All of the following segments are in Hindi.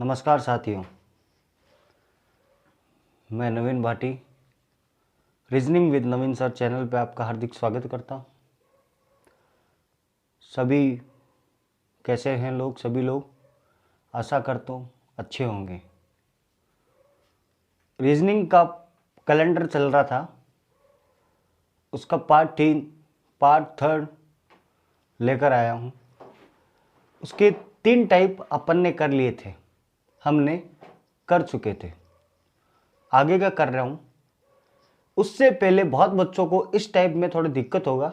नमस्कार साथियों, मैं Naveen Bhati reasoning with Naveen sir channel पे आपका हार्दिक स्वागत करता हूँ। सभी कैसे हैं लोग? सभी लोग आशा करता हूँ अच्छे होंगे। रीजनिंग का कैलेंडर चल रहा था, उसका पार्ट थर्ड लेकर आया हूँ। उसके 3 टाइप अपन ने कर लिए थे, हमने कर चुके थे, आगे का कर रहा हूँ। उससे पहले बहुत बच्चों को इस टाइप में थोड़ी दिक्कत होगा,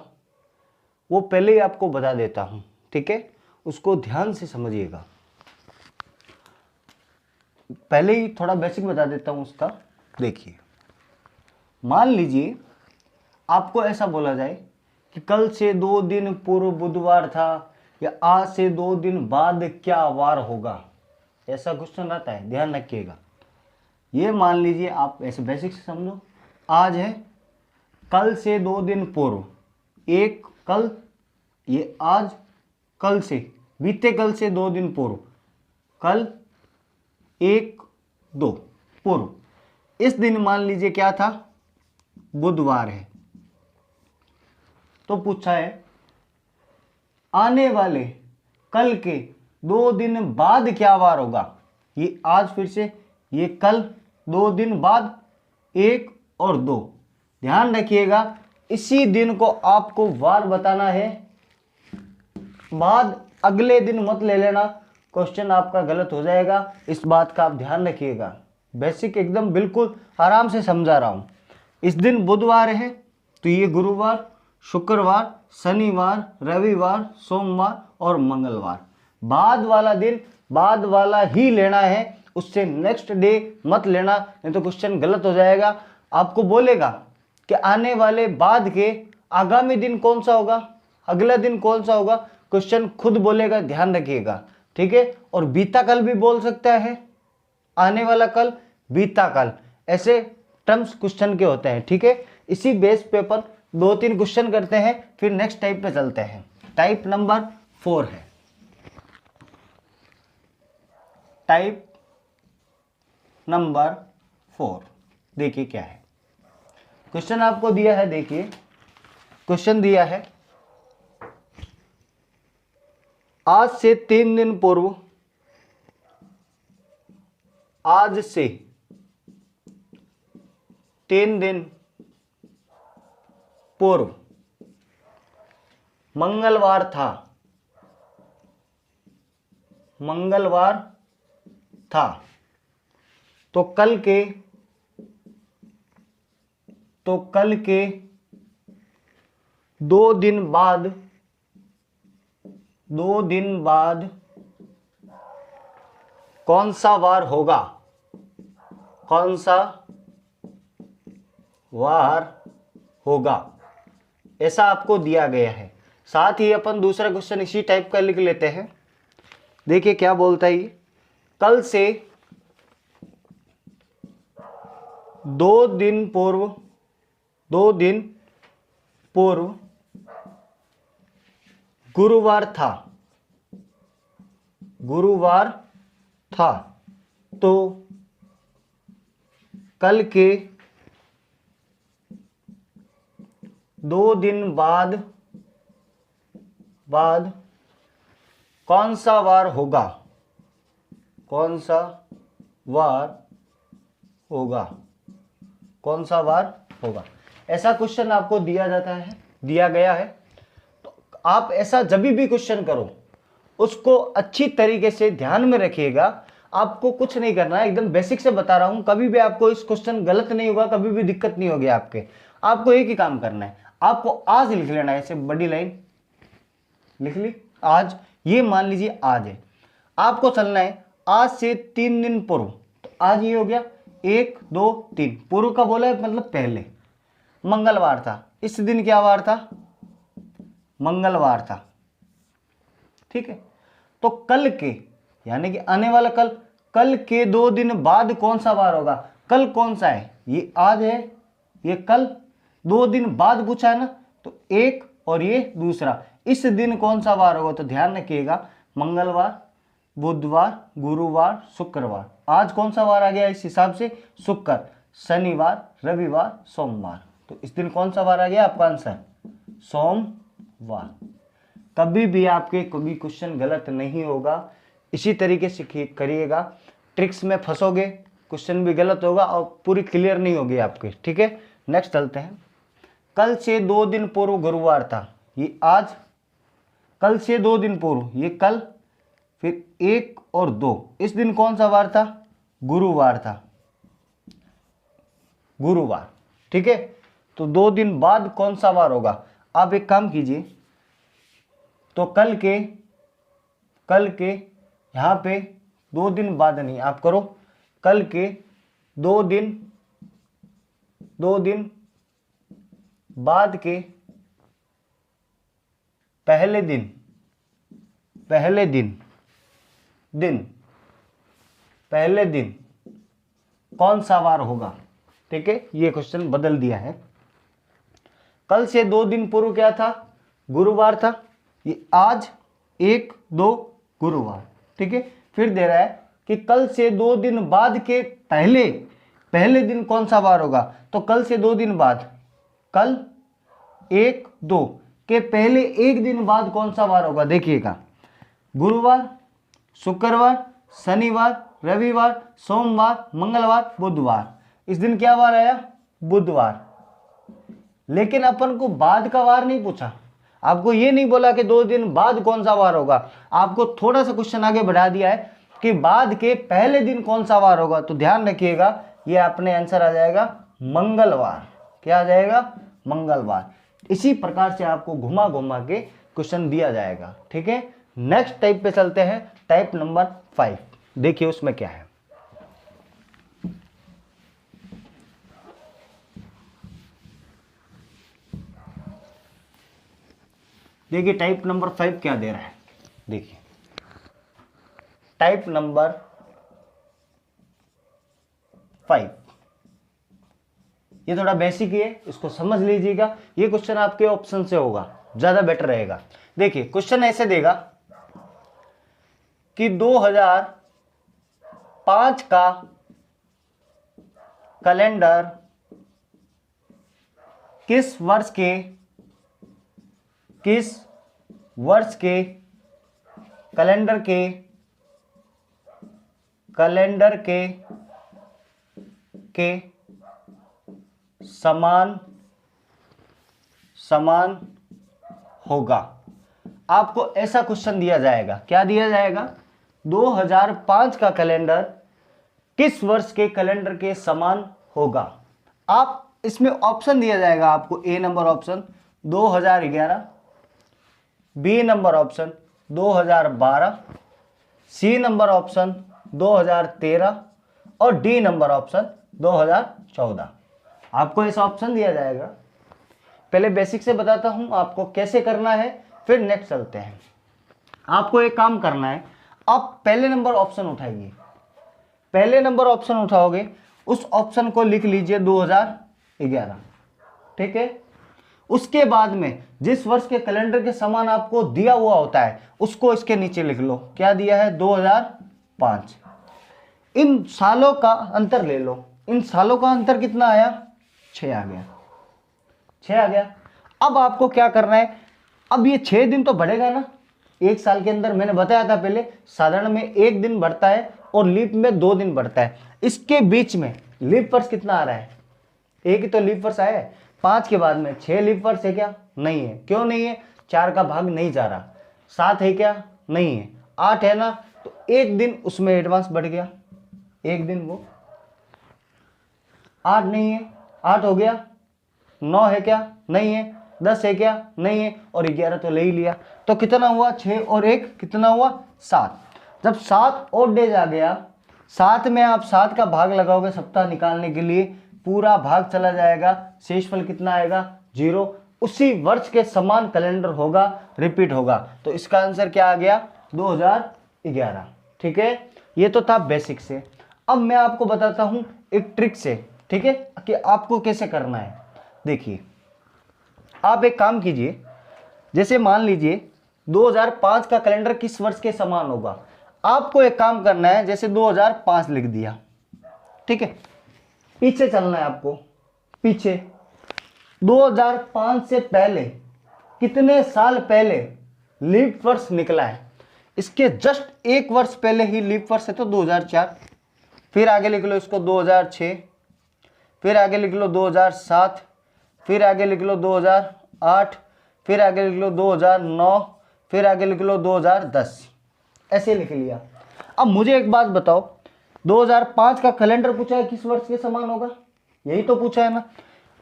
वो पहले ही आपको बता देता हूँ, ठीक है? उसको ध्यान से समझिएगा। पहले ही थोड़ा बेसिक बता देता हूँ उसका। देखिए, मान लीजिए आपको ऐसा बोला जाए कि कल से 2 दिन पूर्व बुधवार था, या आज से 2 दिन बाद क्या वार होगा, ऐसा क्वेश्चन रहता है। ध्यान रखिएगा। ये मान लीजिए आप ऐसे बेसिक से समझो, आज है, कल से 2 दिन पूर्व, एक कल, ये आज, कल से, बीते कल से 2 दिन पूर्व, कल 1 2 पूर्व। इस दिन मान लीजिए क्या था, बुधवार है। तो पूछा है आने वाले कल के 2 दिन बाद क्या वार होगा। ये आज, फिर से ये कल, 2 दिन बाद 1 और 2। ध्यान रखिएगा, इसी दिन को आपको वार बताना है, बाद अगले दिन मत ले लेना, क्वेश्चन आपका गलत हो जाएगा। इस बात का आप ध्यान रखिएगा। बेसिक एकदम बिल्कुल आराम से समझा रहा हूं। इस दिन बुधवार है तो ये गुरुवार, शुक्रवार, शनिवार, रविवार, सोमवार और मंगलवार। बाद वाला दिन बाद वाला ही लेना है, उससे नेक्स्ट डे मत लेना, नहीं तो क्वेश्चन गलत हो जाएगा। आपको बोलेगा कि आने वाले बाद के आगामी दिन कौन सा होगा, अगला दिन कौन सा होगा, क्वेश्चन खुद बोलेगा, ध्यान रखिएगा, ठीक है? और बीता कल भी बोल सकता है, आने वाला कल, बीता कल, ऐसे टर्म्स क्वेश्चन के होते हैं, ठीक है? इसी बेस पे अपन 2-3 क्वेश्चन करते हैं, फिर नेक्स्ट टाइप पे चलते हैं। टाइप नंबर 4 है। टाइप नंबर 4 देखिए क्या है। क्वेश्चन आपको दिया है, देखिए क्वेश्चन दिया है, आज से 3 दिन पूर्व, आज से 3 दिन पूर्व मंगलवार था, मंगलवार था, तो कल के 2 दिन बाद, 2 दिन बाद कौन सा वार होगा, कौन सा वार होगा, ऐसा आपको दिया गया है। साथ ही अपन दूसरा क्वेश्चन इसी टाइप का लिख लेते हैं। देखिए क्या बोलता है ये, कल से 2 दिन पूर्व, 2 दिन पूर्व गुरुवार था, गुरुवार था, तो कल के 2 दिन बाद कौन सा वार होगा, कौन सा वार होगा, कौन सा वार होगा, ऐसा क्वेश्चन आपको दिया जाता है, दिया गया है। तो आप ऐसा जब भी क्वेश्चन करो, उसको अच्छी तरीके से ध्यान में रखिएगा। आपको कुछ नहीं करना है, एकदम बेसिक से बता रहा हूं। कभी भी आपको इस क्वेश्चन गलत नहीं होगा, कभी भी दिक्कत नहीं होगी आपको एक ही काम करना है, आपको आज लिख लेना है, ऐसे बड़ी लाइन लिख ली, आज। ये मान लीजिए आज है, आपको चलना है आज से 3 दिन पूर्व, तो आज ये हो गया 1 2 3, पूर्व का बोला है मतलब पहले, मंगलवार था, इस दिन क्या वार था, मंगलवार था, ठीक है? तो कल के, यानी कि आने वाला कल, कल के 2 दिन बाद कौन सा वार होगा, कल कौन सा है, ये आज है, ये कल, 2 दिन बाद पूछा है ना, तो एक और ये दूसरा, इस दिन कौन सा वार होगा, तो ध्यान रखिएगा मंगलवार, बुधवार, गुरुवार, शुक्रवार। आज कौन सा वार आ गया इस हिसाब से? शुक्र, शनिवार, रविवार, सोमवार। तो इस दिन कौन सा वार आ गया आपका आंसर? सोमवार। कभी भी आपके कभी क्वेश्चन गलत नहीं होगा, इसी तरीके से करिएगा। ट्रिक्स में फंसोगे, क्वेश्चन भी गलत होगा और पूरी क्लियर नहीं होगी आपकी। ठीक है, नेक्स्ट चलते हैं। कल से 2 दिन पूर्व गुरुवार था, ये आज, कल से 2 दिन पूर्व ये कल, फिर 1 और 2, इस दिन कौन सा वार था? गुरुवार था, गुरुवार। ठीक है, तो 2 दिन बाद कौन सा वार होगा? आप एक काम कीजिए, तो कल के यहां पे 2 दिन बाद नहीं, आप करो कल के 2 दिन बाद के पहले दिन कौन सा वार होगा? ठीक है, ये क्वेश्चन बदल दिया है। कल से 2 दिन पूर्व क्या था? गुरुवार था, ये आज 1, 2 गुरुवार। ठीक है, फिर दे रहा है कि कल से 2 दिन बाद के पहले दिन कौन सा वार होगा? तो कल से 2 दिन बाद, कल 1, 2 के पहले 1 दिन बाद कौन सा वार होगा? देखिएगा, गुरुवार, शुक्रवार, शनिवार, रविवार, सोमवार, मंगलवार, बुधवार। इस दिन क्या वार आया? बुधवार। लेकिन अपन को बाद का वार नहीं पूछा, आपको ये नहीं बोला कि 2 दिन बाद कौन सा वार होगा, आपको थोड़ा सा क्वेश्चन आगे बढ़ा दिया है कि बाद के पहले दिन कौन सा वार होगा। तो ध्यान रखिएगा, ये अपने आंसर आ जाएगा मंगलवार। क्या आ जाएगा? मंगलवार। इसी प्रकार से आपको घुमा घुमा के क्वेश्चन दिया जाएगा। ठीक है, नेक्स्ट टाइप पे चलते हैं, टाइप नंबर 5। देखिए उसमें क्या है। देखिए टाइप नंबर 5 क्या दे रहा है। देखिए टाइप नंबर 5, ये थोड़ा बेसिक ही है, इसको समझ लीजिएगा। ये क्वेश्चन आपके ऑप्शन से होगा, ज्यादा बेटर रहेगा। देखिए क्वेश्चन ऐसे देगा कि 2005 का कैलेंडर किस वर्ष के कैलेंडर के समान होगा। आपको ऐसा क्वेश्चन दिया जाएगा। क्या दिया जाएगा? 2005 का कैलेंडर किस वर्ष के कैलेंडर के समान होगा। आप इसमें ऑप्शन दिया जाएगा आपको। A number option 2011, B number option 2012, C number option 2013 और डी नंबर ऑप्शन 2014। आपको ऐसा ऑप्शन दिया जाएगा। पहले बेसिक से बताता हूं आपको कैसे करना है, फिर नेक्स्ट चलते हैं। आपको एक काम करना है, आप पहले नंबर ऑप्शन उठाइए। पहले नंबर ऑप्शन उठाओगे, उस ऑप्शन को लिख लीजिए 2011। ठीक है, उसके बाद में जिस वर्ष के कैलेंडर के समान आपको दिया हुआ होता है उसको इसके नीचे लिख लो। क्या दिया है? 2005। इन सालों का अंतर ले लो। इन सालों का अंतर कितना आया? 6 आ गया। 6 आ गया। अब आपको क्या करना है? अब ये 6 दिन तो बढ़ेगा ना एक साल के अंदर। मैंने बताया था पहले, साधारण में 1 दिन बढ़ता है और लीप में 2 दिन बढ़ता है। इसके बीच में लीप वर्ष कितना आ रहा है? एक ही तो लीप वर्ष आया है। 5 के बाद में 6 लीप वर्ष है क्या? नहीं है। क्यों नहीं है? 4 का भाग नहीं जा रहा। 7 है क्या? नहीं है। 8 है ना, तो 1 दिन उसमें एडवांस बढ़ गया। 1 दिन वो 8 नहीं है, 8 हो गया। 9 है क्या? नहीं है। 10 है क्या? नहीं है। और 11 तो ले ही लिया। तो कितना हुआ? 6 और 1 कितना हुआ? 7। जब 7 और डेज आ गया, 7 में आप 7 का भाग लगाओगे सप्ताह निकालने के लिए, पूरा भाग चला जाएगा। शेषफल कितना आएगा? 0। उसी वर्ष के समान कैलेंडर होगा, रिपीट होगा। तो इसका आंसर क्या आ गया? 2011। ठीक है, ये तो था बेसिक से। अब मैं आपको बताता हूं एक ट्रिक से, ठीक है, कि आपको कैसे करना है। देखिए आप एक काम कीजिए, जैसे मान लीजिए 2005 का कैलेंडर किस वर्ष के समान होगा। आपको एक काम करना है, जैसे 2005 लिख दिया, ठीक है, पीछे चलना है आपको, पीछे 2005 से पहले कितने साल पहले लीप वर्ष निकला है, इसके जस्ट एक वर्ष पहले ही लीप वर्ष है तो 2004, फिर आगे लिख लो इसको 2006, फिर आगे लिख लो 2007, फिर आगे लिख लो 2008, फिर आगे लिख लो 2009, फिर आगे लिख लो 2010, ऐसे लिख लिया। अब मुझे एक बात बताओ, 2005 का कैलेंडर पूछा है किस वर्ष के समान होगा, यही तो पूछा है ना।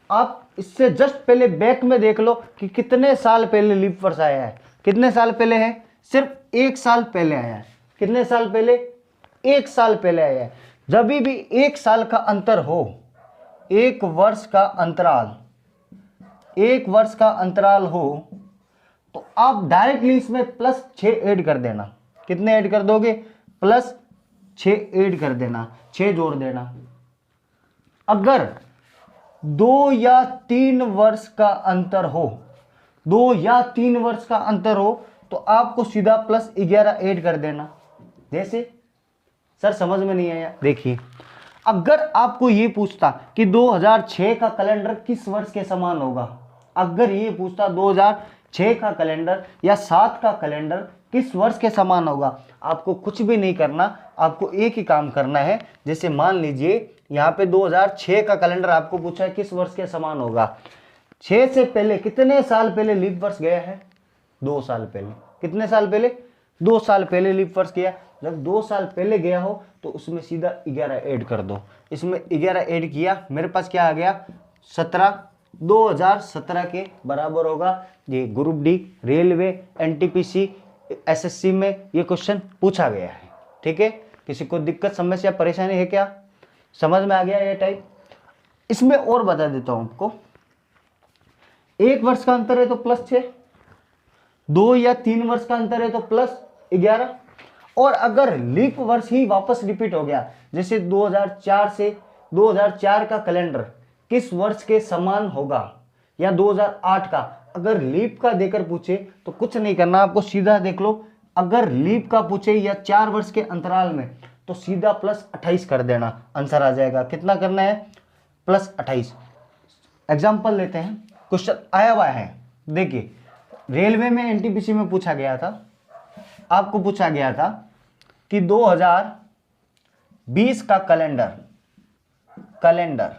आप इससे जस्ट पहले बैक में देख लो कि कितने साल पहले लीप वर्ष आया है, कितने साल पहले है, सिर्फ 1 साल पहले आया है। कितने साल पहले, 1 साल पहले आया है। जब भी 1 साल का अंतर हो, 1 वर्ष का अंतराल, 1 वर्ष का अंतराल हो, तो आप डायरेक्टली इसमें +6 ऐड कर देना। कितने ऐड कर दोगे, +6 ऐड कर देना, 6 जोड़ देना। अगर 2 या 3 वर्ष का अंतर हो, 2 या 3 वर्ष का अंतर हो, तो आपको सीधा +11 ऐड कर देना। जैसे सर समझ में नहीं आया, देखिए अगर आपको ये पूछता कि 2006 का कैलेंडर किस वर्ष के समान होगा, अगर ये पूछता 2006 का कैलेंडर या 7 का कैलेंडर किस वर्ष के समान होगा, आपको कुछ भी नहीं करना, आपको एक ही काम करना है। जैसे मान लीजिए यहाँ पे 2006 का कैलेंडर आपको पूछा है किस वर्ष के समान होगा, 6 से पहले कितने साल पहले लीप वर्ष गया है, 2 साल पहले। कितने साल पहले, 2 साल पहले लीप वर्ष गया। जब 2 साल पहले गया हो तो उसमें सीधा 11 ऐड कर दो। इसमें 11 ऐड किया, मेरे पास क्या आ गया, 17। 2017 के बराबर होगा। ये group D, railway, NTPC, SSC में ये क्वेश्चन पूछा गया है, ठीक है। किसी को दिक्कत, समस्या, परेशानी है क्या, समझ में आ गया ये टाइप। इसमें और बता देता हूं आपको, 1 वर्ष का अंतर है तो +6, 2 या 3 वर्ष का अंतर है तो +11, और अगर लीप वर्ष ही वापस रिपीट हो गया, जैसे 2004 से 2004 का कैलेंडर किस वर्ष के समान होगा, या 2008 का, अगर लीप का देकर पूछे तो कुछ नहीं करना, आपको सीधा देख लो, अगर लीप का पूछे या 4 वर्ष के अंतराल में तो सीधा +28 कर देना, आंसर आ जाएगा। कितना करना है, +28। एग्जाम्पल लेते हैं, क्वेश्चन आया हुआ है, देखिए रेलवे में एनटीपीसी में पूछा गया था, आपको पूछा गया था कि 2020 का कैलेंडर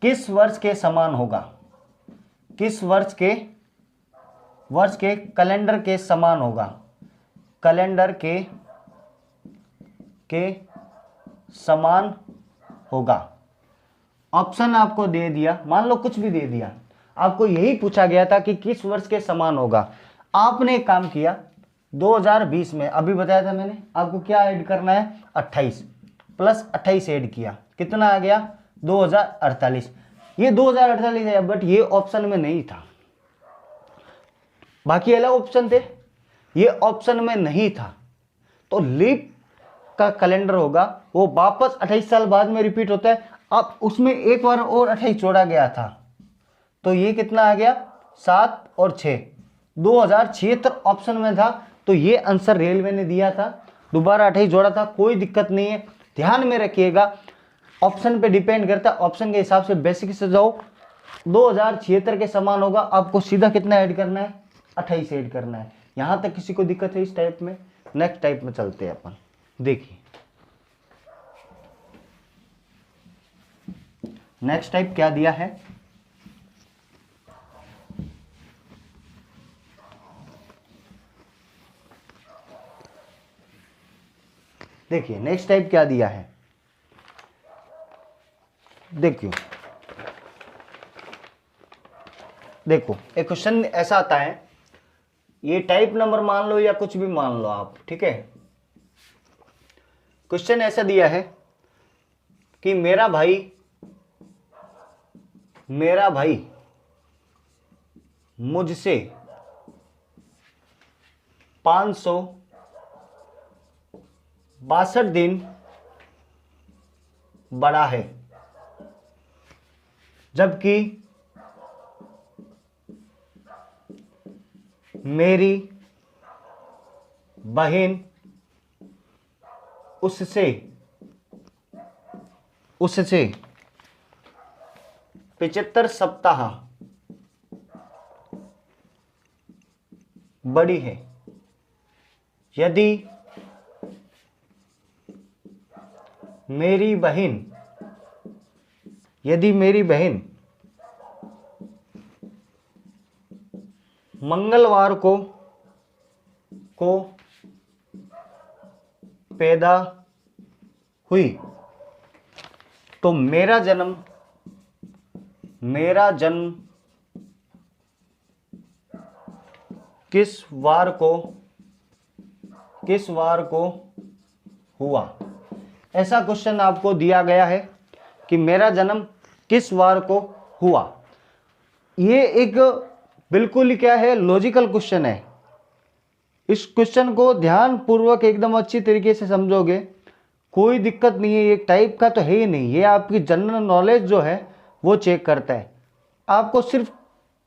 किस वर्ष के समान होगा, किस वर्ष के कैलेंडर के समान होगा, कैलेंडर के समान होगा। ऑप्शन आपको दे दिया, मान लो कुछ भी दे दिया, आपको यही पूछा गया था कि किस वर्ष के समान होगा। आपने एक काम किया, 2020 में अभी बताया था मैंने, आपको क्या ऐड करना है, 28, +28 ऐड किया, कितना आ गया, 2048। ये 2048 है, बट ये ऑप्शन में नहीं था, बाकी अलग ऑप्शन थे, ये ऑप्शन में नहीं था। तो लीप का कैलेंडर होगा वो वापस 28 साल बाद में रिपीट होता है। अब उसमें एक बार और 28 जोड़ा गया था, तो ये कितना आ गया, 7 और 6, 2076 ऑप्शन में था, तो ये आंसर रेलवे ने दिया था, दोबारा 28 जोड़ा था, कोई दिक्कत नहीं है। ध्यान में रखिएगा, ऑप्शन पे डिपेंड करता है, ऑप्शन के हिसाब से बेसिक से जाओ। 2076 के समान होगा, आपको सीधा कितना ऐड करना है, 28 ऐड करना है। यहां तक किसी को दिक्कत है इस टाइप में? नेक्स्ट टाइप में चलते हैं अपन। देखिए नेक्स्ट टाइप क्या दिया है, देखिए नेक्स्ट टाइप क्या दिया है, देखिए देखो एक क्वेश्चन ऐसा आता है, ये टाइप नंबर मान लो या कुछ भी मान लो आप, ठीक है। क्वेश्चन ऐसा दिया है कि मेरा भाई मुझसे 562 दिन बड़ा है, जबकि मेरी बहन उससे 75 सप्ताह बड़ी है। यदि मेरी बहन मंगलवार को पैदा हुई तो मेरा जन्म किस वार को हुआ। ऐसा क्वेश्चन आपको दिया गया है कि मेरा जन्म किस वार को हुआ। ये एक बिल्कुल ही क्या है, लॉजिकल क्वेश्चन है। इस क्वेश्चन को ध्यान पूर्वक एकदम अच्छी तरीके से समझोगे, कोई दिक्कत नहीं है। एक टाइप का तो है ही नहीं, ये आपकी जनरल नॉलेज जो है वो चेक करता है। आपको सिर्फ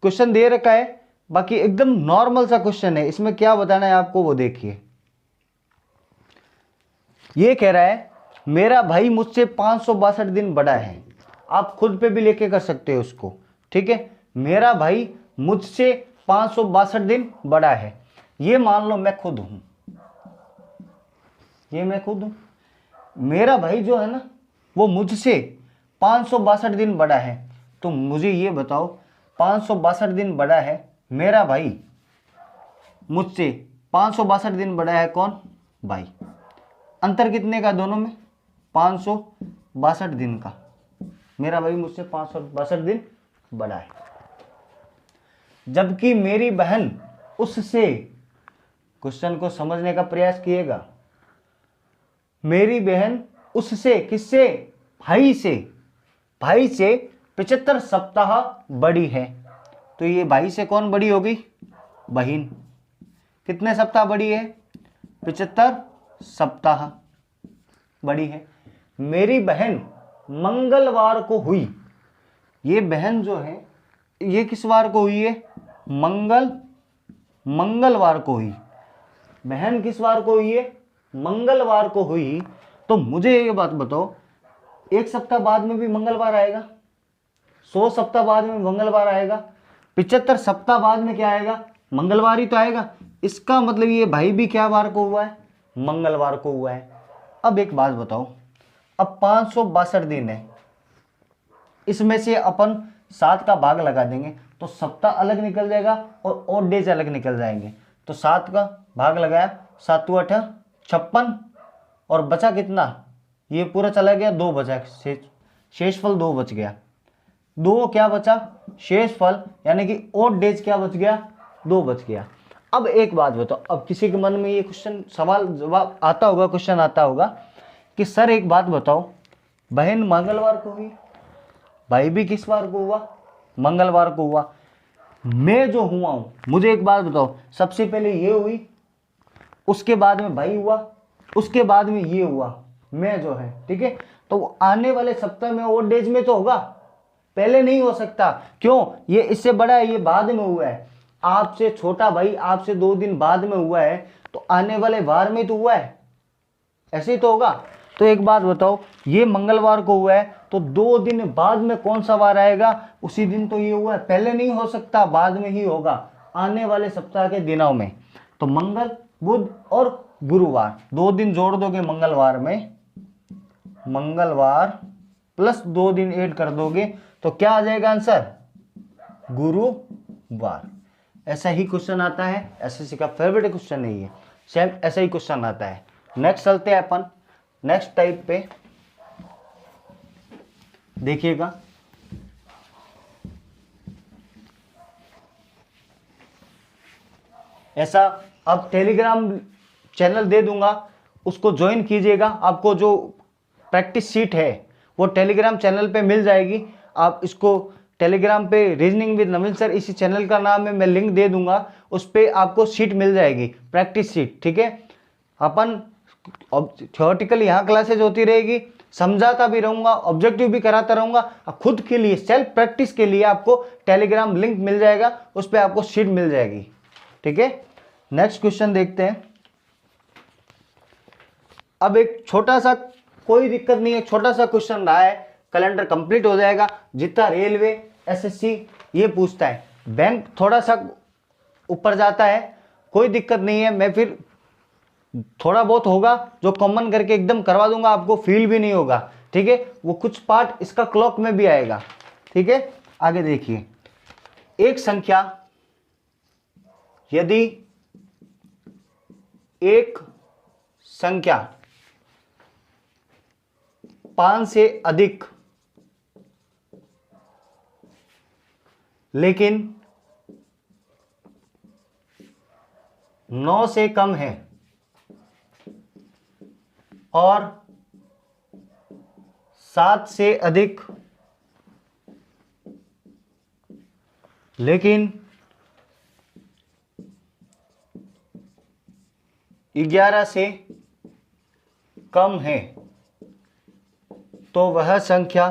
क्वेश्चन दे रखा है, बाकी एकदम नॉर्मल सा क्वेश्चन है। इसमें क्या बताना है आपको वो देखिए। ये कह रहा है मेरा भाई मुझसे 562 दिन बड़ा है। आप खुद पे भी लेके कर सकते हो उसको, ठीक है। मेरा भाई मुझसे 562 दिन बड़ा है। ये मान लो मैं खुद हूं, मेरा भाई जो है ना वो मुझसे 562 दिन बड़ा है। तो मुझे ये बताओ 562 दिन बड़ा है मेरा भाई, मुझसे 562 दिन बड़ा है कौन, भाई। अंतर कितने का दोनों में, 562 दिन का। मेरा भाई मुझसे 562 दिन बड़ा है, जबकि मेरी बहन उससे, क्वेश्चन को समझने का प्रयास कीजिएगा, मेरी बहन उससे, किससे, भाई से 75 सप्ताह बड़ी है। तो ये भाई से कौन बड़ी होगी, बहन। कितने सप्ताह बड़ी है, 75 सप्ताह बड़ी है। मेरी बहन मंगलवार को हुई। ये बहन जो है ये किस वार को हुई है, मंगलवार को हुई। बहन किस वार को हुई है, मंगलवार को हुई। तो मुझे ये बात बताओ, एक सप्ताह बाद में भी मंगलवार आएगा, 100 सप्ताह बाद में मंगलवार आएगा, 75 सप्ताह बाद में क्या आएगा, मंगलवार ही तो आएगा। इसका मतलब ये भाई भी क्या वार को हुआ है, मंगलवार को हुआ है। अब एक बात बताओ, अब 562 दिन है, इसमें से अपन 7 का भाग लगा देंगे तो सप्ताह अलग निकल जाएगा और ऑड डेज अलग निकल जाएंगे। तो 7 का भाग लगाया, 7 × 8 = 56 और बचा कितना, ये पूरा चला गया, 2 बचा, शेषफल 2 बच गया। 2 क्या बचा, शेषफल, यानी कि ऑड डेज क्या बच गया, 2 बच गया। अब एक बात बताओ, अब किसी के मन में ये क्वेश्चन सवाल जवाब आता होगा, क्वेश्चन आता होगा कि सर एक बात बताओ, बहन मंगलवार को हुई, भाई भी किस वार को हुआ, मंगलवार को हुआ। मैं जो हुआ हूं, मुझे एक बात बताओ, सबसे पहले ये हुई, उसके बाद में भाई हुआ, उसके बाद में ये हुआ, मैं जो है, ठीक है। तो आने वाले सप्ताह में ऑड डेज में तो होगा, पहले नहीं हो सकता। क्यों, ये इससे बड़ा है, ये बाद में हुआ है। आपसे छोटा भाई आपसे 2 दिन बाद में हुआ है, तो आने वाले वार में तो हुआ है, ऐसे ही तो होगा। तो एक बात बताओ, ये मंगलवार को हुआ है तो 2 दिन बाद में कौन सा वार आएगा, उसी दिन तो ये हुआ है, पहले नहीं हो सकता, बाद में ही होगा, आने वाले सप्ताह के दिनों में। तो मंगल, बुध और गुरुवार, 2 दिन जोड़ दोगे मंगलवार में, मंगलवार प्लस 2 दिन ऐड कर दोगे तो क्या आ जाएगा आंसर, गुरुवार। ऐसा ही क्वेश्चन आता है, एसएससी का फेवरेट क्वेश्चन है ये, सेम ऐसा ही क्वेश्चन आता है। नेक्स्ट चलते हैं अपन नेक्स्ट टाइप पे, देखिएगा। ऐसा अब टेलीग्राम चैनल दे दूंगा, उसको ज्वाइन कीजिएगा। आपको जो प्रैक्टिस शीट है वो टेलीग्राम चैनल पे मिल जाएगी। आप इसको टेलीग्राम पे रीजनिंग विद नवीन सर, इसी चैनल का नाम है, मैं लिंक दे दूंगा, उस पर आपको शीट मिल जाएगी, प्रैक्टिस शीट, ठीक है। अपन थियोरेटिकल यहाँ क्लासेज होती रहेगी, समझाता भी रहूंगा, ऑब्जेक्टिव भी कराता रहूंगा। खुद के लिए सेल्फ प्रैक्टिस के लिए आपको टेलीग्राम लिंक मिल जाएगा, उस पर आपको शीट मिल जाएगी, ठीक है। नेक्स्ट क्वेश्चन देखते हैं। अब एक छोटा सा, कोई दिक्कत नहीं है, छोटा सा क्वेश्चन रहा है, कैलेंडर कंप्लीट हो जाएगा। जितना रेलवे, एसएससी ये पूछता है, बैंक थोड़ा सा ऊपर जाता है, कोई दिक्कत नहीं है, मैं फिर थोड़ा बहुत होगा जो कॉमन करके एकदम करवा दूंगा, आपको फील भी नहीं होगा, ठीक है। वो कुछ पार्ट इसका क्लॉक में भी आएगा, ठीक है। आगे देखिए, एक संख्या यदि एक संख्या 5 से अधिक लेकिन 9 से कम है और 7 से अधिक लेकिन 11 से कम है, तो वह संख्या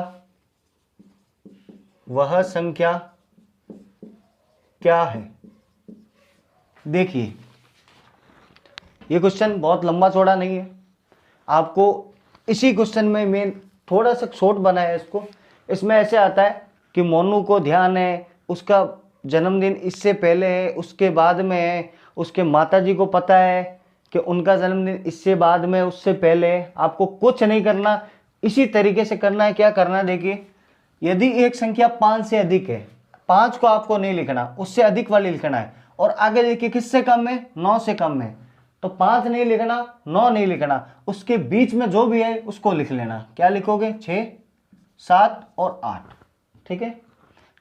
क्या है। देखिए, ये क्वेश्चन बहुत लंबा चौड़ा नहीं है, आपको इसी क्वेश्चन में मैं थोड़ा सा शॉर्ट बनाया इसको। इसमें ऐसे आता है कि मोनू को ध्यान है, उसका जन्मदिन इससे पहले है, उसके बाद में है, उसके माताजी को पता है कि उनका जन्मदिन इससे बाद में, उससे पहले है। आपको कुछ नहीं करना, इसी तरीके से करना है। क्या करना है, देखिए, यदि एक संख्या 5 से अधिक है, 5 को आपको नहीं लिखना, उससे अधिक वाली लिखना है। और आगे देखिए किससे कम है, 9 से कम है, तो 5 नहीं लिखना, 9 नहीं लिखना, उसके बीच में जो भी है उसको लिख लेना। क्या लिखोगे, 6, 7 और 8, ठीक है।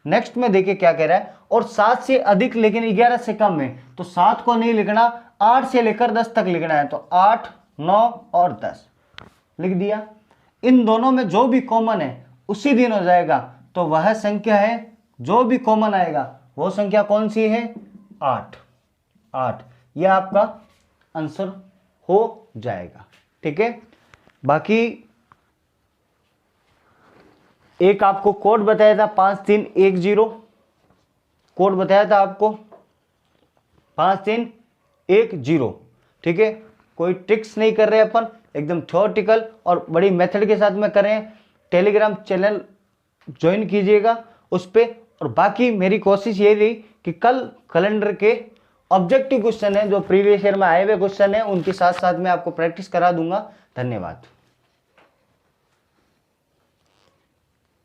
नेक्स्ट में देखिए क्या कह रहा है, और 7 से अधिक लेकिन 11 से कम है, तो 7 को नहीं लिखना, 8 से लेकर 10 तक लिखना है। तो 8, 9 और 10 लिख दिया। इन दोनों में जो भी कॉमन है उसी दिन हो जाएगा, तो वह संख्या है, जो भी कॉमन आएगा वो संख्या कौन सी है, 8। यह आपका आंसर हो जाएगा, ठीक है। बाकी एक आपको कोड बताया था 5310, कोड बताया था आपको 5310, ठीक है। कोई ट्रिक्स नहीं कर रहे अपन, एकदम थ्योरेटिकल और बड़ी मेथड के साथ में करें। टेलीग्राम चैनल ज्वाइन कीजिएगा उस पर। और बाकी मेरी कोशिश ये रही कि कल कैलेंडर के ऑब्जेक्टिव क्वेश्चन है, जो प्रीवियस ईयर में आए हुए क्वेश्चन है, उनके साथ साथ में आपको प्रैक्टिस करा दूंगा। धन्यवाद।